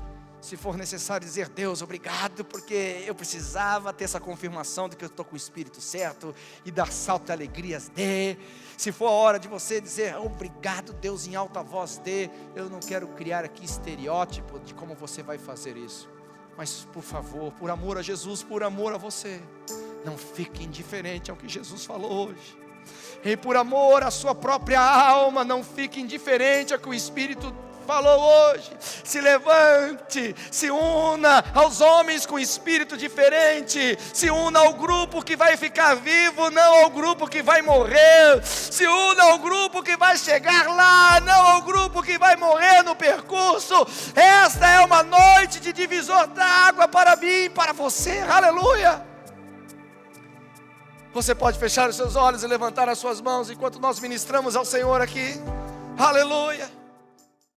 Se for necessário dizer, Deus, obrigado, porque eu precisava ter essa confirmação de que eu estou com o Espírito certo, e dar salto de alegrias, dê. Se for a hora de você dizer, obrigado, Deus, em alta voz, dê. Eu não quero criar aqui estereótipo de como você vai fazer isso, mas por favor, por amor a Jesus, por amor a você, não fique indiferente ao que Jesus falou hoje. E por amor à sua própria alma, não fique indiferente ao que o Espírito falou hoje. Se levante, se una aos homens com espírito diferente, se una ao grupo que vai ficar vivo, não ao grupo que vai morrer, se una ao grupo que vai chegar lá, não ao grupo que vai morrer no percurso. Esta é uma noite de divisor d'água para mim e para você, aleluia. Você pode fechar os seus olhos e levantar as suas mãos enquanto nós ministramos ao Senhor aqui, aleluia.